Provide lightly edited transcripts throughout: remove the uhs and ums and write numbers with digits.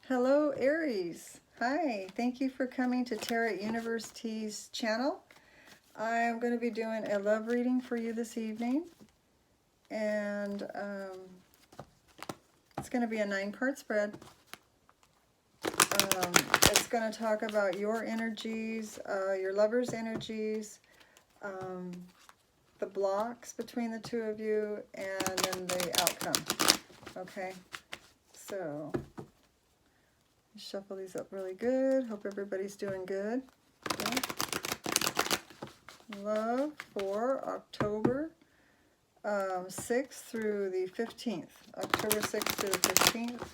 Hello, Aries. Hi, thank you for coming to Tarot Universe T's channel. I'm going to be doing a love reading for you this evening. And it's going to be a 9-card spread. It's going to talk about your energies, your lover's energies, the blocks between the two of you, and then the outcome. Okay, so shuffle these up really good. Hope everybody's doing good. Okay. Love for October 6th through the 15th. October 6th through the 15th.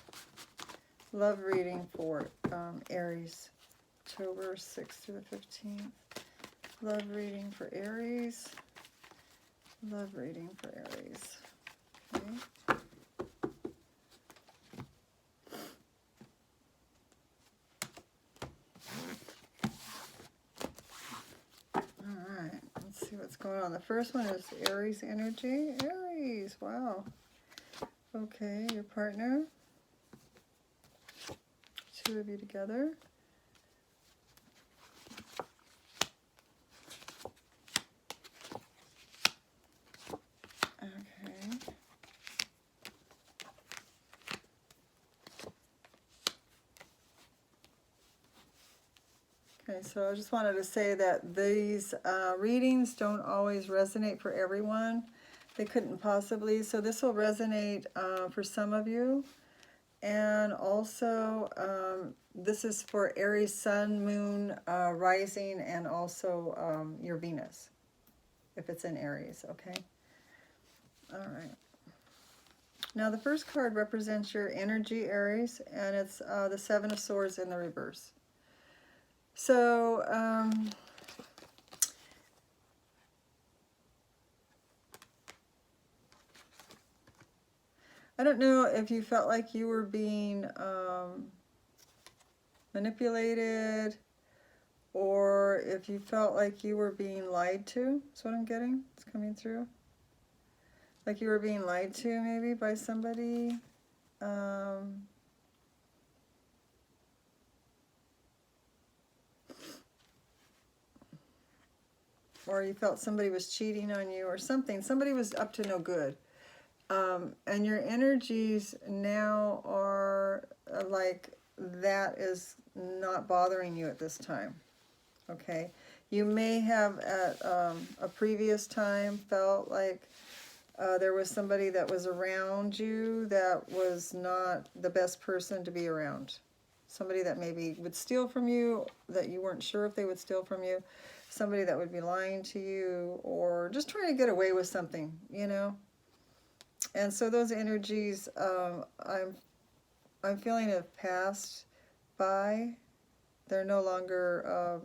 Love reading for Aries. October 6th through the 15th. Love reading for Aries. Love reading for Aries. Okay. What's going on? The first one is Aries energy. Aries, wow. Okay, your partner. Two of you together. Okay. Okay, so I just wanted to say that these readings don't always resonate for everyone. They couldn't possibly. So this will resonate for some of you. And also, this is for Aries sun, moon, rising, and also your Venus, if it's in Aries, okay? All right. Now, the first card represents your energy, Aries, and it's the Seven of Swords in the reverse. So, I don't know if you felt like you were being manipulated, or if you felt like you were being lied to. That's what I'm getting. It's coming through. Like you were being lied to maybe by somebody. Or you felt somebody was cheating on you or something. Somebody was up to no good. And your energies now are like that is not bothering you at this time. Okay? You may have at a previous time felt like there was somebody that was around you that was not the best person to be around. Somebody that maybe would steal from you, that you weren't sure if they would steal from you. Somebody that would be lying to you, or just trying to get away with something, you know. And so those energies, I'm feeling have passed by. They're no longer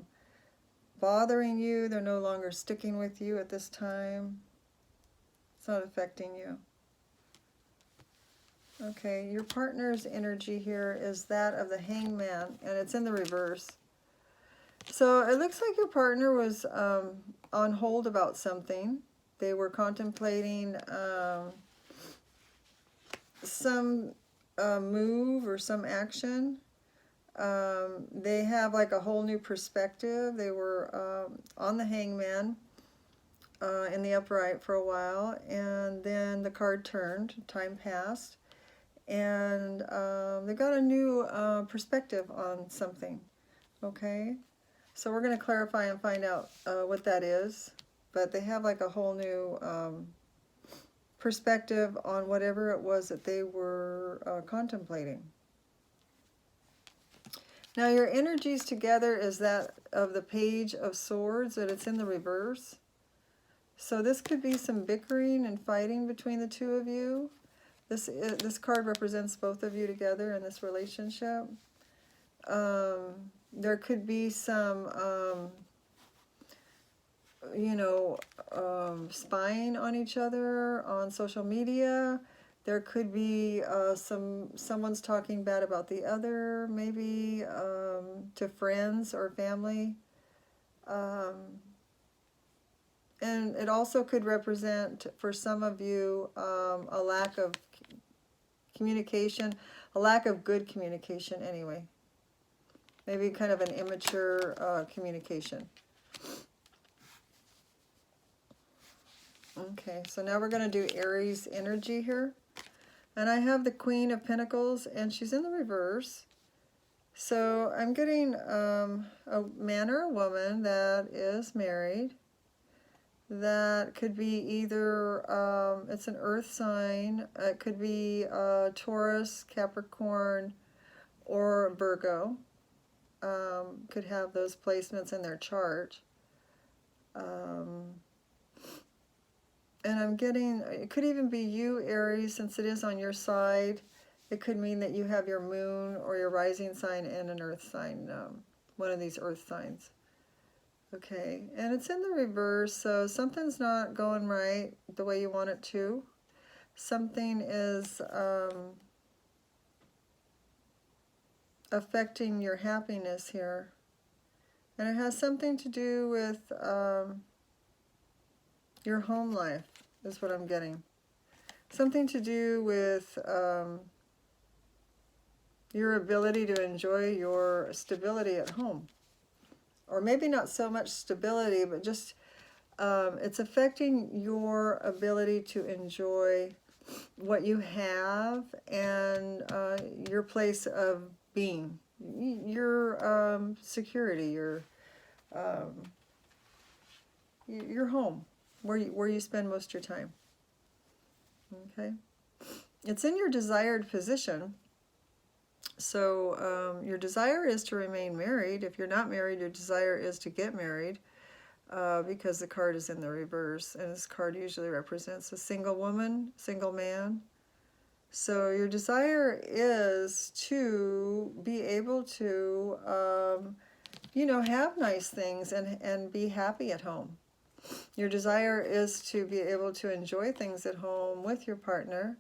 bothering you. They're no longer sticking with you at this time. It's not affecting you. Okay, your partner's energy here is that of the Hangman, and it's in the reverse. So it looks like your partner was on hold about something. They were contemplating some move or some action. They have like a whole new perspective. They were on the Hangman in the upright for a while, and then the card turned, time passed, and they got a new perspective on something. Okay, so we're going to clarify and find out what that is, but they have like a whole new perspective on whatever it was that they were contemplating. Now your energies together is that of the Page of Swords, but it's in the reverse. So this could be some bickering and fighting between the two of you. This card represents both of you together in this relationship. There could be some, you know, spying on each other on social media. There could be someone's talking bad about the other, maybe to friends or family. And it also could represent, for some of you, a lack of communication, a lack of good communication anyway. Maybe kind of an immature communication. Okay, so now we're going to do Aries energy here. And I have the Queen of Pentacles, and she's in the reverse. So I'm getting a man or a woman that is married. That could be either, it's an earth sign, it could be Taurus, Capricorn, or Virgo. Could have those placements in their chart. And I'm getting, it could even be you, Aries, since it is on your side. It could mean that you have your moon or your rising sign in an earth sign, one of these earth signs. Okay, and it's in the reverse, so something's not going right the way you want it to. Something is affecting your happiness here. And it has something to do with your home life, is what I'm getting. Something to do with your ability to enjoy your stability at home. Or maybe not so much stability, but just it's affecting your ability to enjoy what you have and your place of being, your security, your home, where you spend most of your time. Okay, it's in your desired position. So your desire is to remain married. If you're not married, your desire is to get married because the card is in the reverse. And this card usually represents a single woman, single man. So your desire is to be able to, have nice things and be happy at home. Your desire is to be able to enjoy things at home with your partner,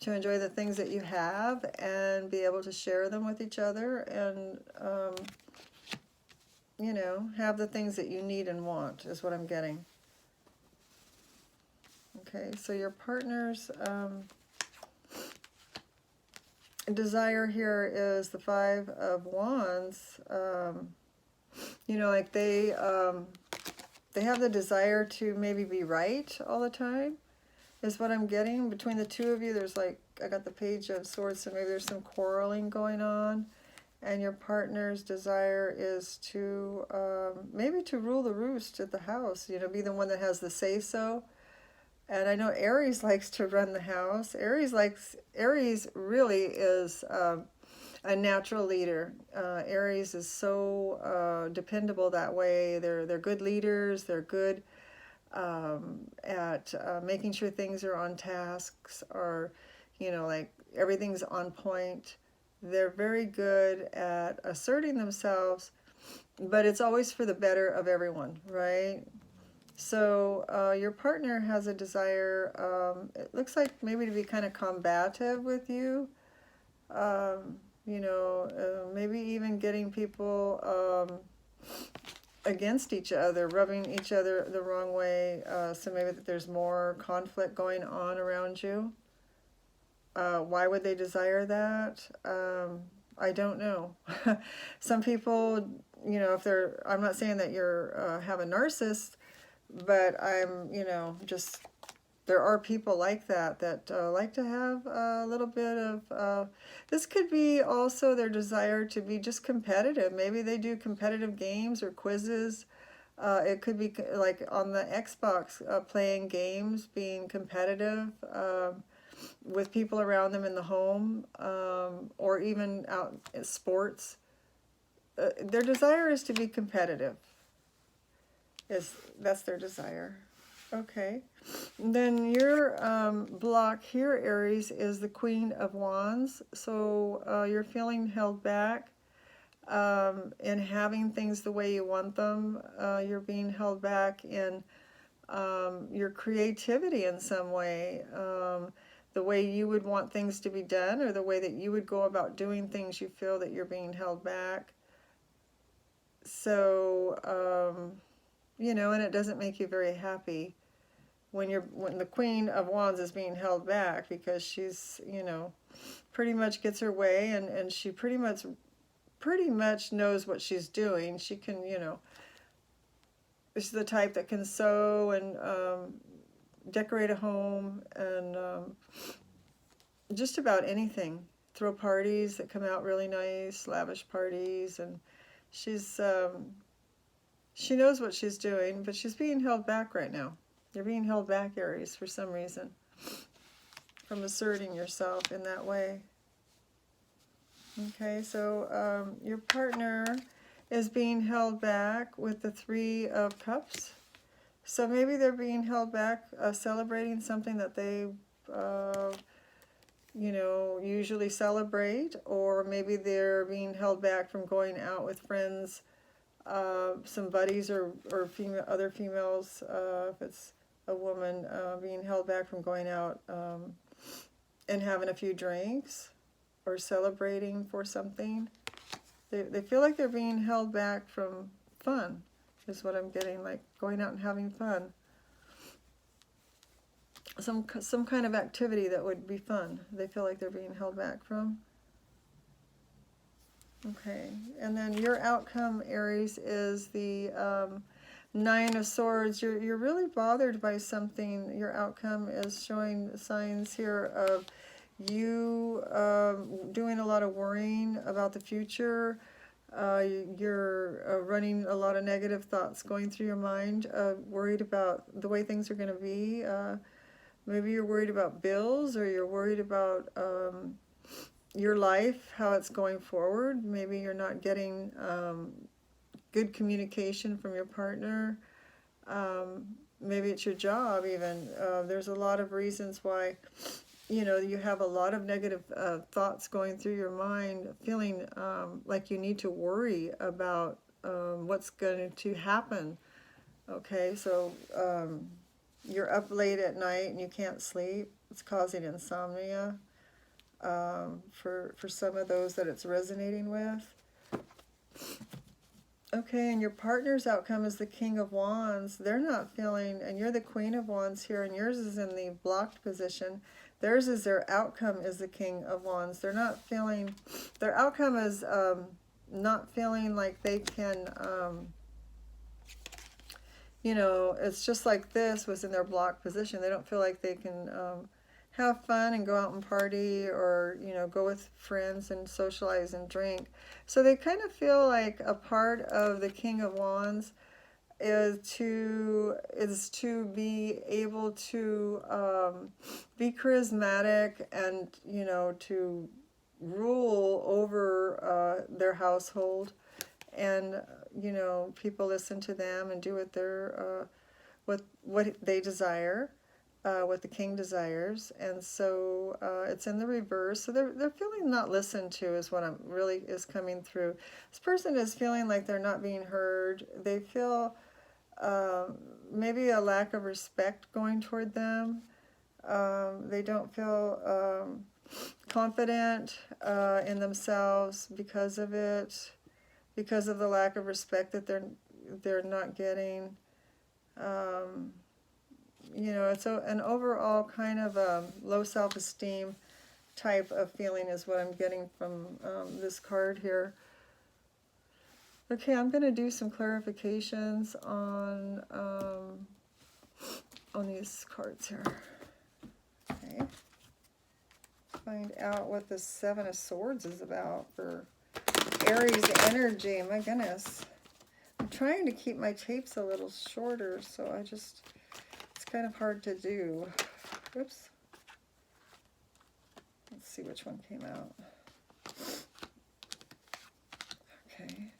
to enjoy the things that you have and be able to share them with each other and, have the things that you need and want is what I'm getting. Okay, so your partner's desire here is the Five of Wands. Like they have the desire to maybe be right all the time, is what I'm getting. Between the two of you, there's like, I got the Page of Swords, so maybe there's some quarreling going on. And your partner's desire is to, maybe to rule the roost at the house, be the one that has the say-so. And I know Aries likes to run the house. Aries really is a natural leader. Aries is so dependable that way. They're good leaders. They're good at making sure things are on tasks, or like everything's on point. They're very good at asserting themselves, but it's always for the better of everyone, right? So your partner has a desire, it looks like maybe to be kind of combative with you, maybe even getting people against each other, rubbing each other the wrong way, so maybe that there's more conflict going on around you. Why would they desire that? I don't know. Some people, if they're, I'm not saying that you're have a narcissist, but I'm, just, there are people like that like to have a little bit of, this could be also their desire to be just competitive. Maybe they do competitive games or quizzes. It could be like on the Xbox, playing games, being competitive with people around them in the home, or even out in sports. Their desire is to be competitive. That's their desire. Okay. Then your block here, Aries, is the Queen of Wands. So you're feeling held back in having things the way you want them. You're being held back in your creativity in some way. The way you would want things to be done, or the way that you would go about doing things, you feel that you're being held back. So, and it doesn't make you very happy when the Queen of Wands is being held back, because she's, you know, pretty much gets her way, and she pretty much knows what she's doing. She can, you know, she's the type that can sew and decorate a home, and just about anything. Throw parties that come out really nice, lavish parties, and she's she knows what she's doing, but she's being held back right now. You're being held back, Aries, for some reason, from asserting yourself in that way. Okay, so your partner is being held back with the Three of Cups. So maybe they're being held back celebrating something that they, you know, usually celebrate, or maybe they're being held back from going out with friends, some buddies, or other females, if it's a woman, being held back from going out and having a few drinks or celebrating for something. They feel like they're being held back from fun, is what I'm getting, like going out and having fun. Some kind of activity that would be fun. They feel like they're being held back from. Okay, and then your outcome, Aries, is the Nine of Swords. You're really bothered by something. Your outcome is showing signs here of you doing a lot of worrying about the future. You're running a lot of negative thoughts going through your mind, worried about the way things are going to be. Maybe you're worried about bills, or you're worried about your life, how it's going forward. Maybe you're not getting good communication from your partner. Maybe it's your job even. There's a lot of reasons why, you know, you have a lot of negative thoughts going through your mind, feeling like you need to worry about what's going to happen. Okay, so you're up late at night and you can't sleep. It's causing insomnia for some of those that it's resonating with. Okay, and your partner's outcome is the King of Wands. They're not feeling, and you're the Queen of Wands here, and yours is in the blocked position. Theirs is their outcome is the King of Wands. They're not feeling, their outcome is not feeling like they can, you know, it's just like this was in their blocked position. They don't feel like they can have fun and go out and party, or, you know, go with friends and socialize and drink. So they kind of feel like a part of the King of Wands is to be able to be charismatic and, you know, to rule over their household, and, you know, people listen to them and do what they're what they desire. What the king desires, and so it's in the reverse. So they're feeling not listened to, is what I'm really is coming through. This person is feeling like they're not being heard. They feel maybe a lack of respect going toward them. They don't feel confident in themselves because of it, because of the lack of respect that they're not getting. You know, it's an overall kind of low self-esteem type of feeling is what I'm getting from this card here. Okay, I'm going to do some clarifications on these cards here. Okay. Find out what the Seven of Swords is about for Aries energy. My goodness. I'm trying to keep my tapes a little shorter, so it's kind of hard to do. Oops. Let's see which one came out. Okay.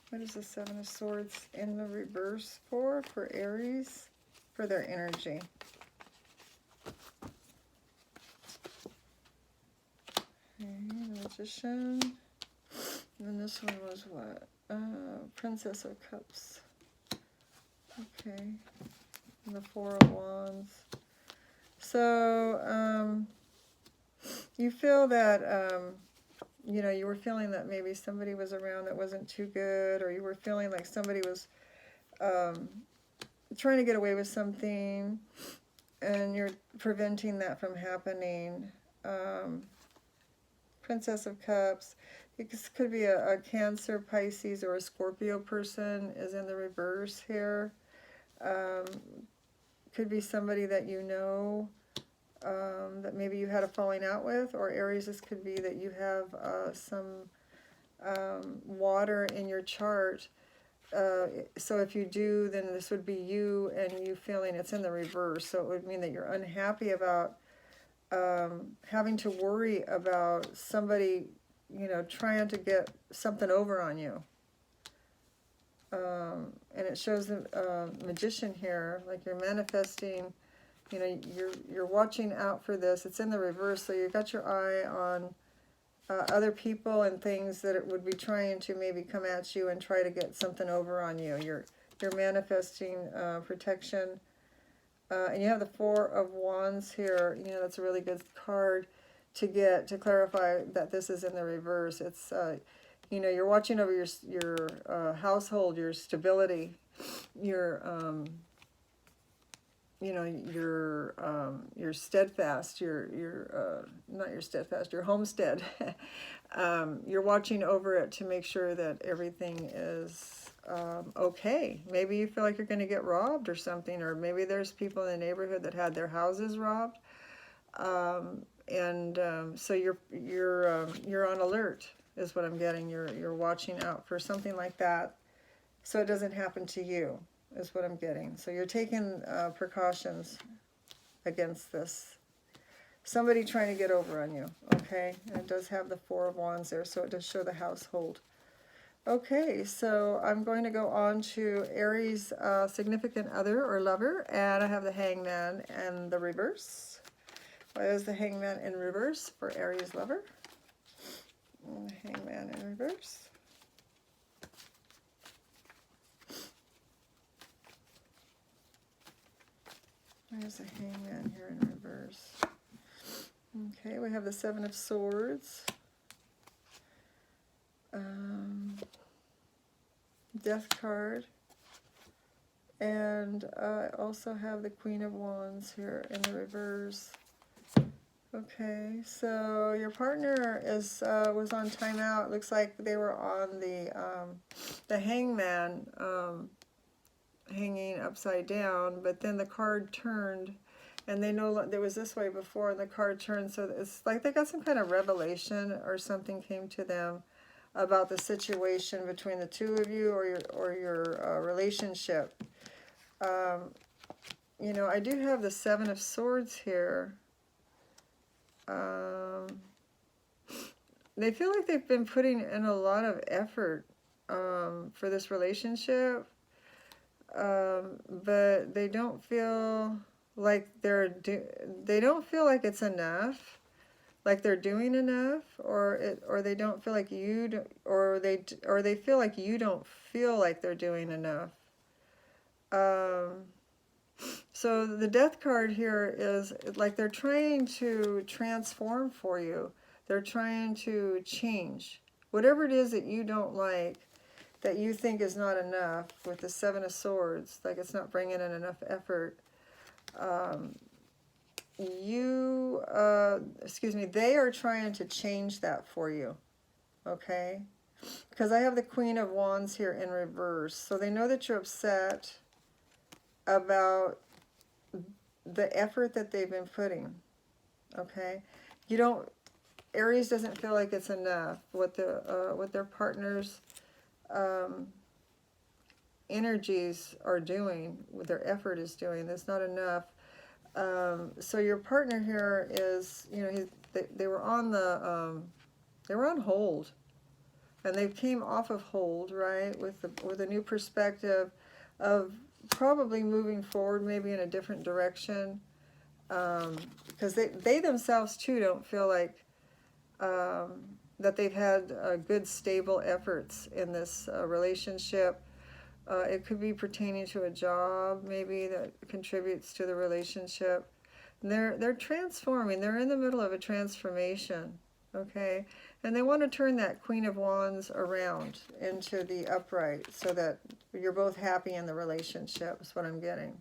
What is the Seven of Swords in the reverse for Aries, for their energy? Okay, Magician. And then this one was what? Princess of Cups. Okay. And the Four of Wands. So, You feel that, you know, you were feeling that maybe somebody was around that wasn't too good, or you were feeling like somebody was um, trying to get away with something, and you're preventing that from happening. Um, Princess of Cups. It could be a Cancer, Pisces, or a Scorpio person is in the reverse here. Um, could be somebody that you know, that maybe you had a falling out with, or Aries, this could be that you have some water in your chart. So if you do, then this would be you and you feeling it's in the reverse. So it would mean that you're unhappy about having to worry about somebody, you know, trying to get something over on you. And it shows the Magician here, like you're manifesting. You know, you're watching out for this. It's in the reverse, so you've got your eye on other people and things that it would be trying to maybe come at you and try to get something over on you. You're manifesting protection. And you have the Four of Wands here. You know, that's a really good card to clarify that this is in the reverse. It's you know, you're watching over your household, your stability, your you know, your steadfast, your not your steadfast, your homestead. You're watching over it to make sure that everything is okay. Maybe you feel like you're going to get robbed or something, or maybe there's people in the neighborhood that had their houses robbed, and so you're on alert, is what I'm getting. You're watching out for something like that, so it doesn't happen to you, is what I'm getting. So you're taking precautions against this. Somebody trying to get over on you, okay? And it does have the Four of Wands there, so it does show the household. Okay, so I'm going to go on to Aries significant other or lover, and I have the Hangman and the reverse. Why is the Hangman in reverse for Aries lover? And the Hangman in reverse. There's the Hangman here in reverse. Okay, we have the Seven of Swords. Death card. And I also have the Queen of Wands here in the reverse. Okay, so your partner is was on timeout. It looks like they were on the Hangman, hanging upside down, but then the card turned, and they know it was this way before, and the card turned, so it's like they got some kind of revelation or something came to them about the situation between the two of you, or your relationship. You know, I do have the Seven of Swords here. They feel like they've been putting in a lot of effort for this relationship, but they don't feel like they don't feel like it's enough, like they're doing enough, or they don't feel like you do, or they feel like you don't feel like they're doing enough. So the Death card here is like they're trying to transform for you. They're trying to change whatever it is that you don't like, that you think is not enough. With the Seven of Swords, like it's not bringing in enough effort. They are trying to change that for you, okay? Because I have the Queen of Wands here in reverse. So they know that you're upset about the effort that they've been putting, okay? Aries doesn't feel like it's enough. What their partner's energies are doing, what their effort is doing, that's not enough. So your partner here is, you know, they were on hold, and they came off of hold, right, with a new perspective of probably moving forward, maybe in a different direction, because they themselves too don't feel like that they've had good stable efforts in this relationship. It could be pertaining to a job maybe that contributes to the relationship. They're transforming. They're in the middle of a transformation, okay? And they want to turn that Queen of Wands around into the upright so that you're both happy in the relationship, is what I'm getting.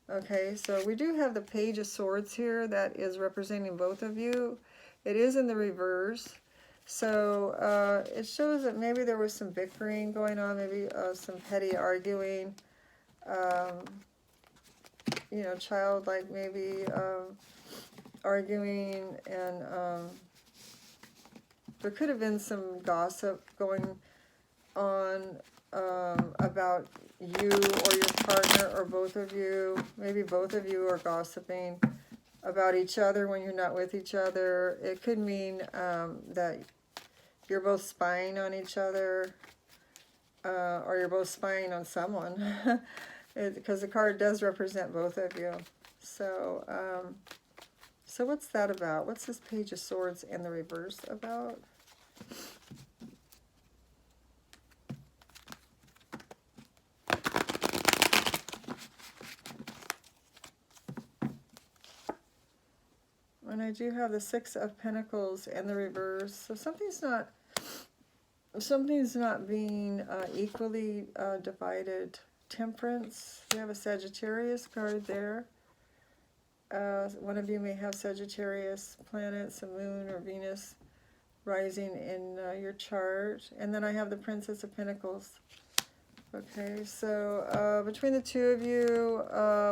Okay, so we do have the Page of Swords here that is representing both of you. It is in the reverse. So it shows that maybe there was some bickering going on, maybe some petty arguing. You know, childlike maybe arguing, and there could have been some gossip going on about you or your partner or both of you. Maybe both of you are gossiping about each other when you're not with each other. It could mean that you're both spying on each other, or you're both spying on someone, because the card does represent both of you. So, so what's that about? What's this Page of Swords in the reverse about? And I do have the Six of Pentacles in the reverse. So something's not being equally divided. Temperance. You have a Sagittarius card there. One of you may have Sagittarius planets, a moon or Venus rising in your chart. And then I have the Princess of Pentacles. Okay, so between the two of you,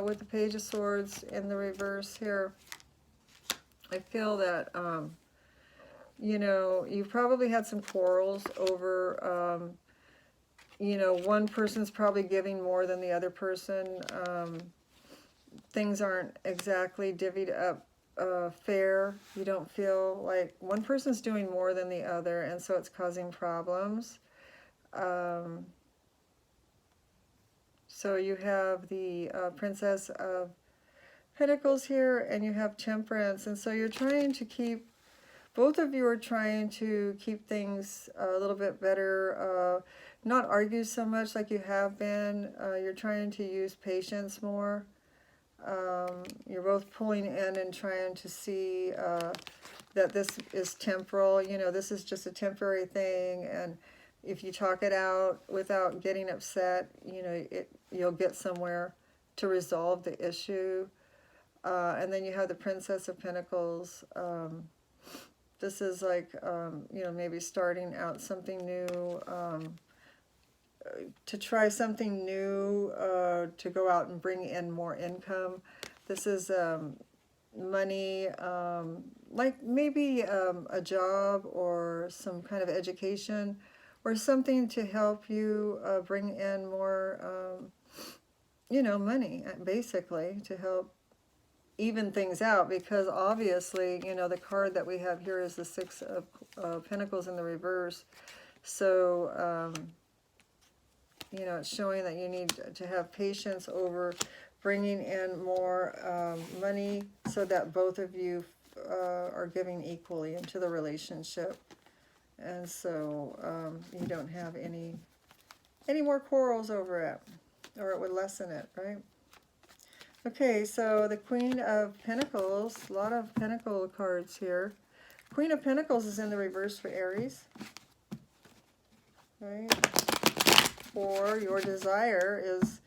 with the Page of Swords in the reverse here, I feel that, you know, you've probably had some quarrels over, you know, one person's probably giving more than the other person. Things aren't exactly divvied up fair. You don't feel like one person's doing more than the other, and so it's causing problems. So you have the Princess of Pentacles here, and you have Temperance, and so you're trying to keep, both of you are trying to keep things a little bit better, not argue so much like you have been. You're trying to use patience more. You're both pulling in and trying to see that this is temporal. You know, this is just a temporary thing, and if you talk it out without getting upset, you know, you'll get somewhere to resolve the issue. And then you have the Princess of Pentacles. This is like, you know, maybe starting out something new, to try something new, to go out and bring in more income. This is money, like maybe a job or some kind of education or something to help you bring in more, you know, money, basically, to help even things out, because obviously, you know, the card that we have here is the Six of Pentacles in the reverse. So, you know, it's showing that you need to have patience over bringing in more money so that both of you are giving equally into the relationship. And so you don't have any more quarrels over it, or it would lessen it, right? Okay, so the Queen of Pentacles, a lot of Pentacle cards here. Queen of Pentacles is in the reverse for Aries. Right? For your desire is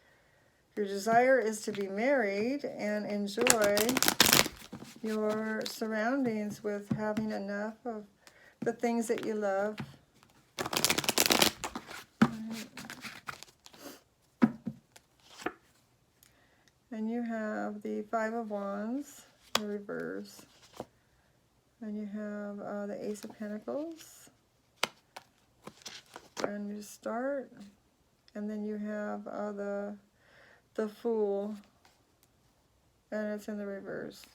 to be married and enjoy your surroundings with having enough of the things that you love. And you have the Five of Wands, the reverse. And you have the Ace of Pentacles. Brand new start. And then you have the Fool. And it's in the reverse.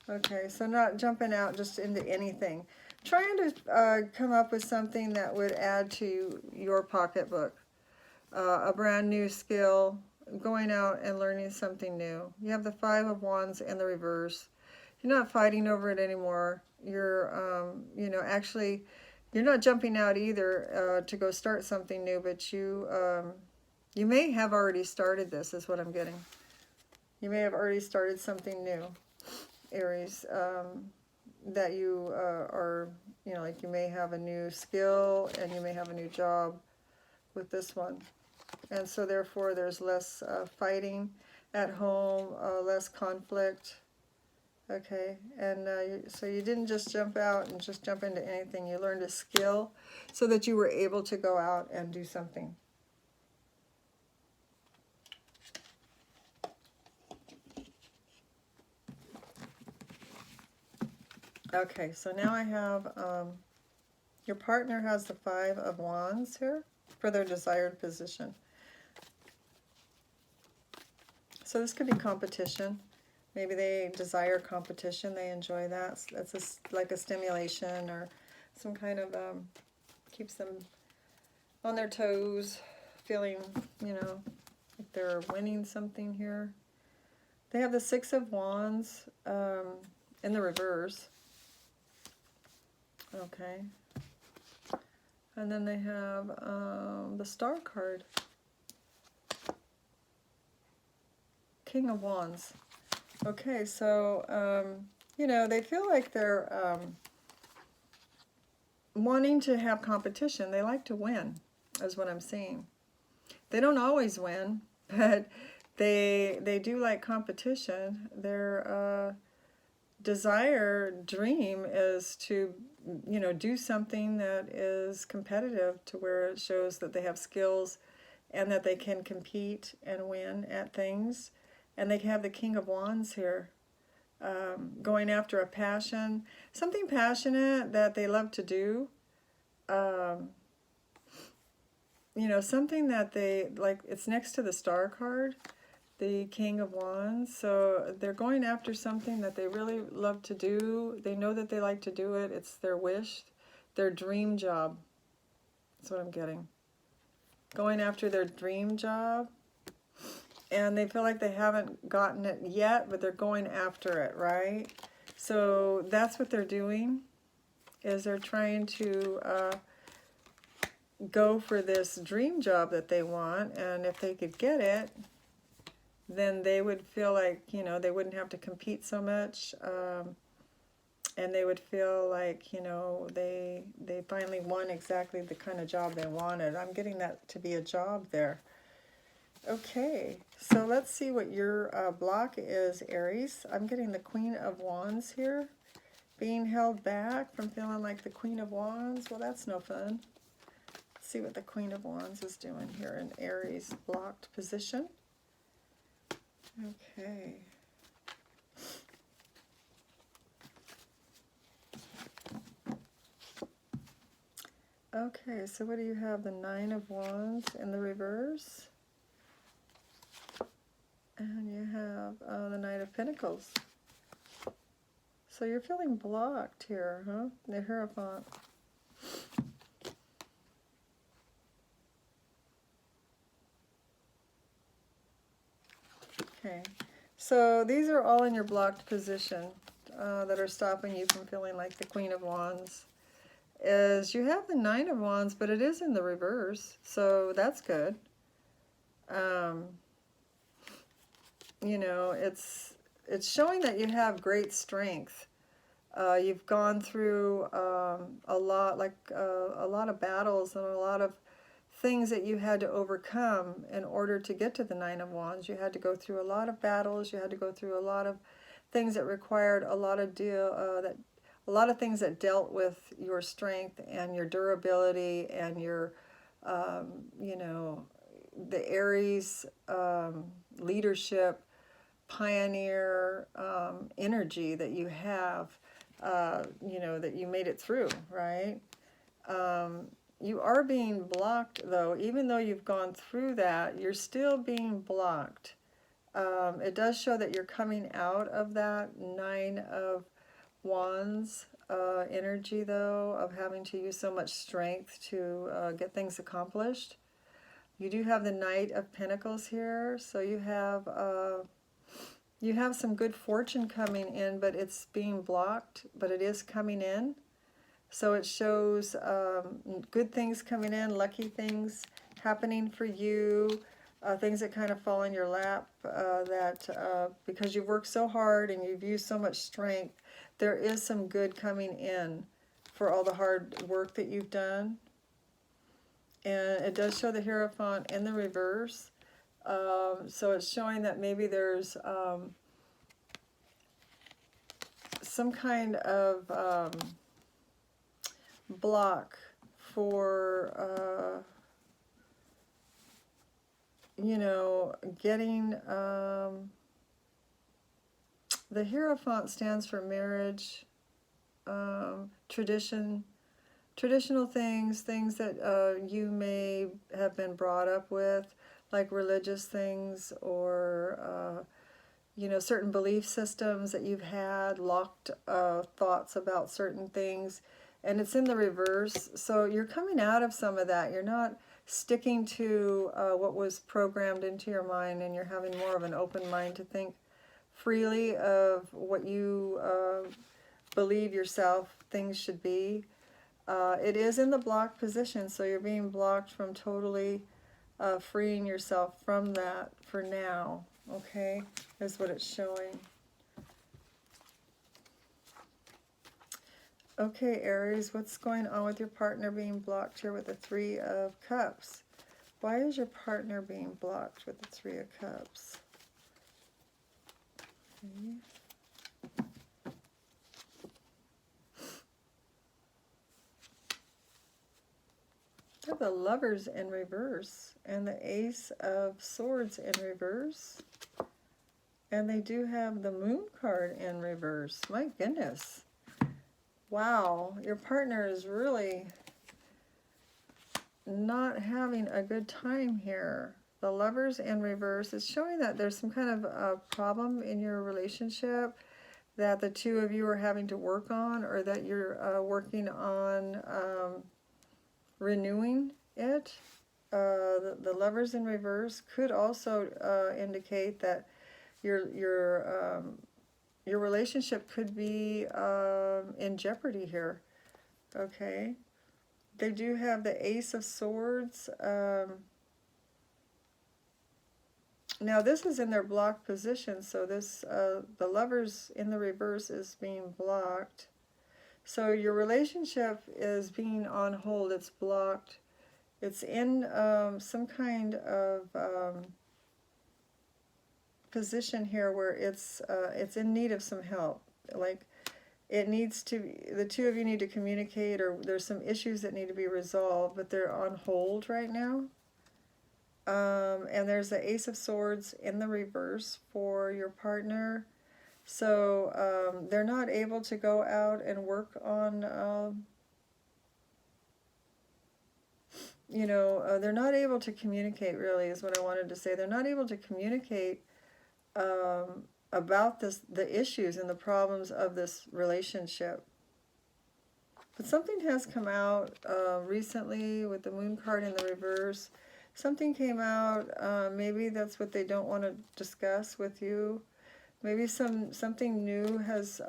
Okay, so not jumping out just into anything. Trying to come up with something that would add to your pocketbook. A brand new skill. Going out and learning something new. You have the Five of Wands in the reverse. You're not fighting over it anymore. You're, you know, actually, you're not jumping out either to go start something new, but you may have already started this, is what I'm getting. You may have already started something new, Aries, that you are, you know, like you may have a new skill and you may have a new job with this one. And so therefore there's less fighting at home, less conflict. Okay, and so you didn't just jump out and just jump into anything. You learned a skill so that you were able to go out and do something. Okay, so now I have, your partner has the 5 of Wands here for their desired position. So this could be competition. Maybe they desire competition. They enjoy that. That's like a stimulation or some kind of, keeps them on their toes, feeling, you know, like they're winning something here. They have the 6 of Wands in the reverse. Okay. And then they have the Star card. King of Wands. Okay, so, you know, they feel like they're wanting to have competition. They like to win, is what I'm seeing. They don't always win, but they do like competition. Their dream is to, you know, do something that is competitive to where it shows that they have skills and that they can compete and win at things. And they have the King of Wands here, going after a passion, something passionate that they love to do. You know, something that they, like, it's next to the Star card, the King of Wands. So they're going after something that they really love to do. They know that they like to do it. It's their wish, their dream job. That's what I'm getting. Going after their dream job. And they feel like they haven't gotten it yet, but they're going after it, right? So that's what they're doing, is they're trying to go for this dream job that they want. And if they could get it, then they would feel like, you know, they wouldn't have to compete so much. And they would feel like, you know, they finally won exactly the kind of job they wanted. I'm getting that to be a job there. Okay, so let's see what your block is, Aries. I'm getting the Queen of Wands here. Being held back from feeling like the Queen of Wands. Well, that's no fun. Let's see what the Queen of Wands is doing here in Aries blocked position. Okay. Okay, so what do you have? The 9 of Wands in the reverse. And you have the Knight of Pentacles. So you're feeling blocked here, huh? The Hierophant. Okay, so these are all in your blocked position that are stopping you from feeling like the Queen of Wands. Is you have the 9 of Wands, but it is in the reverse, so that's good. You know, it's showing that you have great strength. You've gone through a lot of battles and a lot of things that you had to overcome in order to get to the 9 of Wands. You had to go through a lot of battles. You had to go through a lot of things that required a lot of things that dealt with your strength and your durability and your, you know, the Aries leadership, pioneer energy that you have, you know, that you made it through, right? You are being blocked, though. Even though you've gone through that, you're still being blocked. It does show that you're coming out of that 9 of Wands energy, though, of having to use so much strength to get things accomplished. You do have the Knight of Pentacles here, so you have some good fortune coming in, but it's being blocked, but it is coming in. So it shows good things coming in, lucky things happening for you. things that kind of fall in your lap, because you've worked so hard and you've used so much strength, there is some good coming in for all the hard work that you've done. And it does show the Hierophant in the reverse. So it's showing that maybe there's some kind of block for, you know, getting, the Hierophant stands for marriage, traditional things that you may have been brought up with, like religious things, or you know, certain belief systems that you've had, locked thoughts about certain things, and it's in the reverse. So you're coming out of some of that. You're not sticking to what was programmed into your mind, and you're having more of an open mind to think freely of what you believe yourself things should be. It is in the blocked position, so you're being blocked from totally freeing yourself from that for now, okay, is what it's showing. Okay, Aries, what's going on with your partner being blocked here with the Three of Cups? Why is your partner being blocked with the Three of Cups? Okay. I have the Lovers in reverse and the Ace of Swords in reverse. And they do have the Moon card in reverse. My goodness. Wow, your partner is really not having a good time here. The Lovers in reverse is showing that there's some kind of problem in your relationship that the two of you are having to work on, or that you're working on renewing it. The Lovers in reverse could also indicate that your relationship could be in jeopardy here. Okay, they do have the Ace of Swords. Now this is in their blocked position, so this the Lovers in the reverse is being blocked. So your relationship is being on hold. It's blocked. It's in some kind of position here where it's in need of some help. Like it needs to, the two of you need to communicate, or there's some issues that need to be resolved, but they're on hold right now. And there's the Ace of Swords in the reverse for your partner. So they're not able to go out and work on, you know, they're not able to communicate, really, is what I wanted to say. They're not able to communicate about the issues and the problems of this relationship. But something has come out recently with the Moon card in the reverse. Something came out, maybe that's what they don't want to discuss with you. Maybe something new has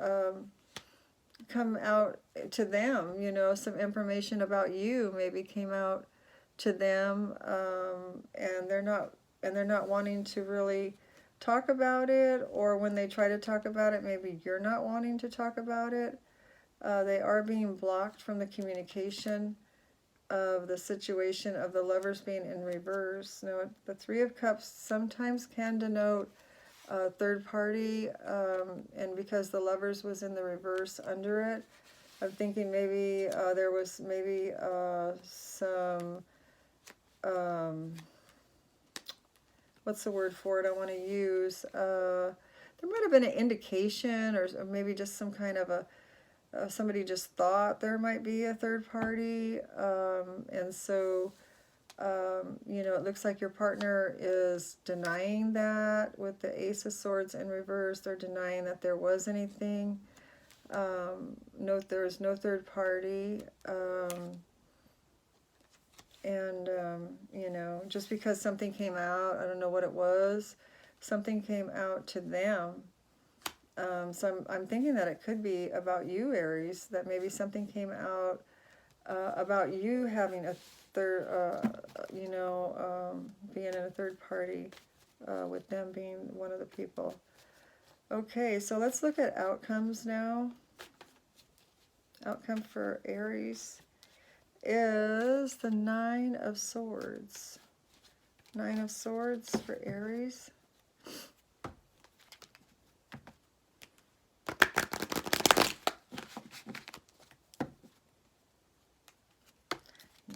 come out to them, you know, some information about you maybe came out to them, and they're not wanting to really talk about it, or when they try to talk about it, maybe you're not wanting to talk about it. They are being blocked from the communication of the situation of the Lovers being in reverse. Now, the Three of Cups sometimes can denote third party, and because the Lovers was in the reverse under it, I'm thinking maybe there was maybe some, what's the word for it I want to use, there might have been an indication, or maybe just some kind of a, somebody just thought there might be a third party, and so you know, it looks like your partner is denying that with the Ace of Swords in reverse. They're denying that there was anything. There is no third party. You know, just because something came out, I don't know what it was, something came out to them. So I'm thinking that it could be about you, Aries, that maybe something came out about you having a third, being in a third party, with them being one of the people. Okay, so let's look at outcomes now. Outcome for Aries is the Nine of Swords. Nine of Swords for Aries.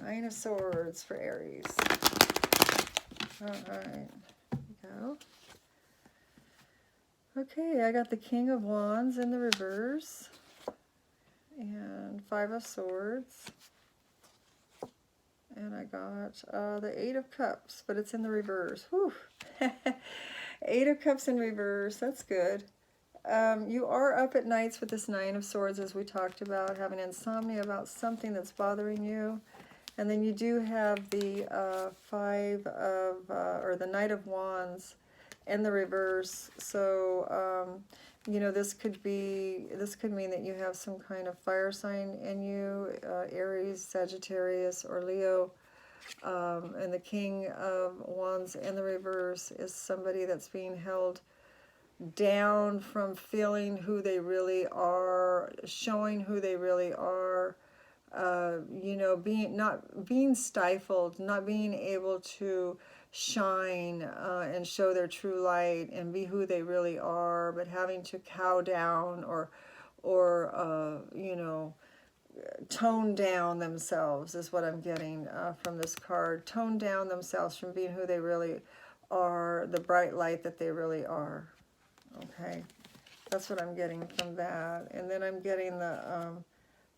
Nine of Swords for Aries. All right, here we go. Okay, I got the King of Wands in the reverse. And Five of Swords. And I got the Eight of Cups, but it's in the reverse. Whew. Eight of Cups in reverse, that's good. You are up at nights with this Nine of Swords, as we talked about, having insomnia about something that's bothering you. And then you do have the or the Knight of Wands in the reverse. So, this could mean that you have some kind of fire sign in you, Aries, Sagittarius, or Leo. And the King of Wands in the reverse is somebody that's being held down from feeling who they really are, showing who they really are, not being stifled, not being able to shine and show their true light and be who they really are, but having to cow down or tone down themselves is what I'm getting from this card. Tone down themselves from being who they really are, the bright light that they really are. Okay, that's what I'm getting from that. And then I'm getting the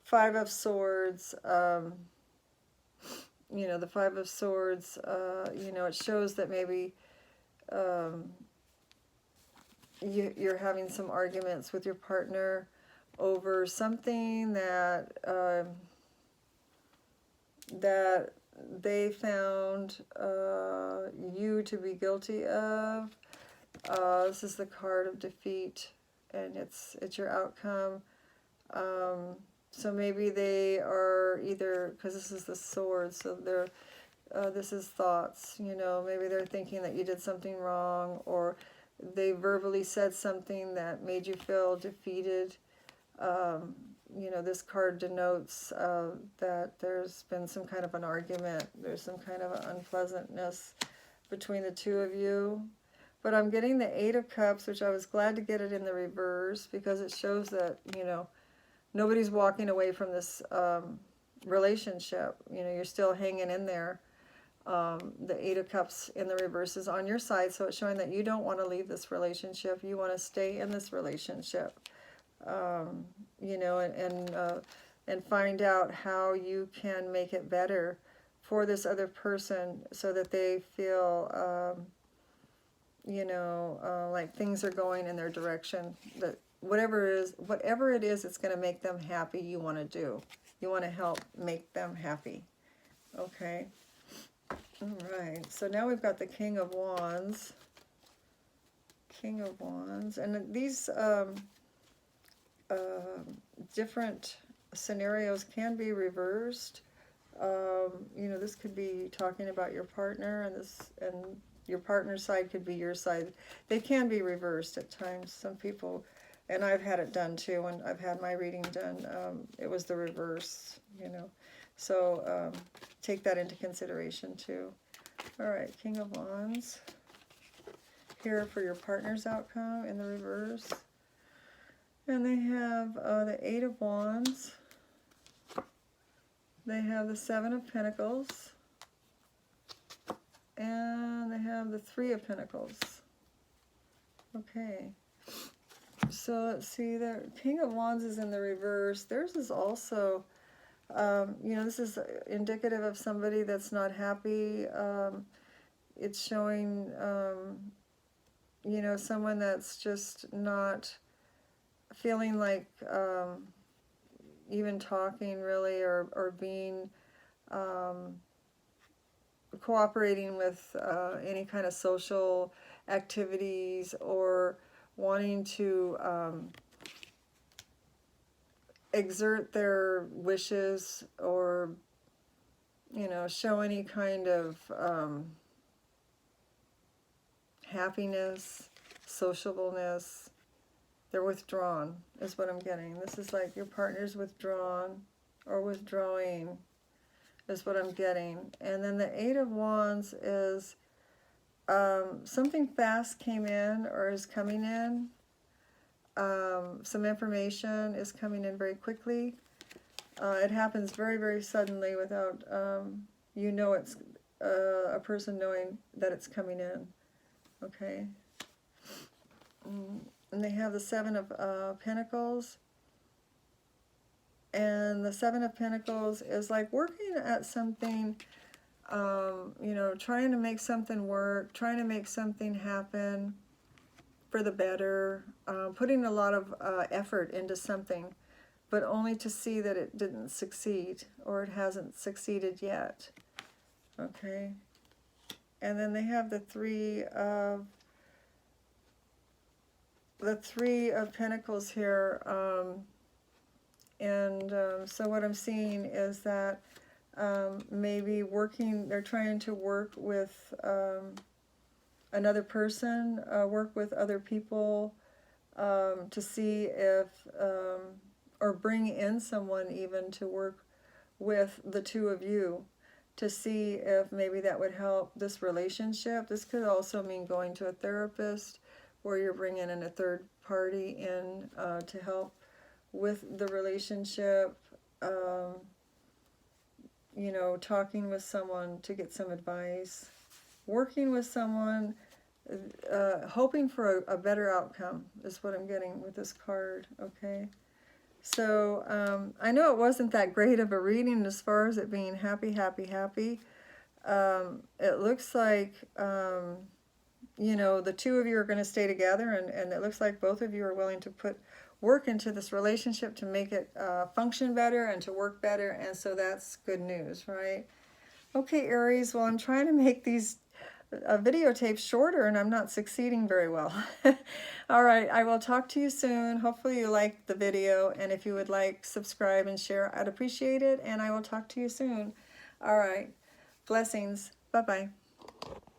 Five of Swords. The Five of Swords, it shows that maybe you're having some arguments with your partner over something that that they found you to be guilty of. This is the card of defeat, and it's your outcome. So maybe they are either, because this is the sword, so they're this is thoughts. Maybe they're thinking that you did something wrong, or they verbally said something that made you feel defeated. This card denotes that there's been some kind of an argument. There's some kind of unpleasantness between the two of you. But I'm getting the Eight of Cups, which I was glad to get it in the reverse, because it shows that, nobody's walking away from this relationship. You're still hanging in there. The Eight of Cups in the reverse is on your side, so it's showing that you don't want to leave this relationship. You want to stay in this relationship, and find out how you can make it better for this other person so that they feel, like things are going in their direction, that whatever it is, it's going to make them happy, you want to do. You want to help make them happy. Okay. All right. So now we've got the King of Wands. King of Wands. And these different scenarios can be reversed. This could be talking about your partner, and your partner's side could be your side. They can be reversed at times. Some people, and I've had it done too. When I've had my reading done, it was the reverse. So take that into consideration too. All right, King of Wands. Here for your partner's outcome in the reverse. And they have the Eight of Wands. They have the Seven of Pentacles. And they have the Three of Pentacles. Okay. So let's see, the King of Wands is in the reverse. Theirs is also, this is indicative of somebody that's not happy. It's showing, someone that's just not feeling like even talking really, or being cooperating with any kind of social activities, or wanting to exert their wishes or, you know, show any kind of happiness, sociableness. They're withdrawn, is what I'm getting. This is like your partner's withdrawn or withdrawing, is what I'm getting. And then the Eight of Wands is something fast came in or is coming in. Some information is coming in very quickly. It happens very, very suddenly without, you know, it's a person knowing that it's coming in. Okay. And they have the Seven of Pentacles. And the Seven of Pentacles is like working at something, you know, trying to make something work, trying to make something happen for the better, putting a lot of effort into something, but only to see that it didn't succeed or it hasn't succeeded yet. Okay. And then they have the Three of Pentacles here. So what I'm seeing is that maybe they're trying to work with another person, work with other people to see if, or bring in someone even to work with the two of you to see if maybe that would help this relationship. This could also mean going to a therapist where you're bringing in a third party in to help with the relationship, you know, talking with someone to get some advice, working with someone, hoping for a better outcome is what I'm getting with this card, okay? So I know it wasn't that great of a reading as far as it being happy, happy, happy. It looks like, you know, the two of you are going to stay together, and it looks like both of you are willing to put work into this relationship to make it function better and to work better, and so that's good news, right? Okay, Aries, well, I'm trying to make these videotapes shorter, and I'm not succeeding very well. All right, I will talk to you soon. Hopefully you liked the video, and if you would like, subscribe and share, I'd appreciate it, and I will talk to you soon. All right, blessings. Bye-bye.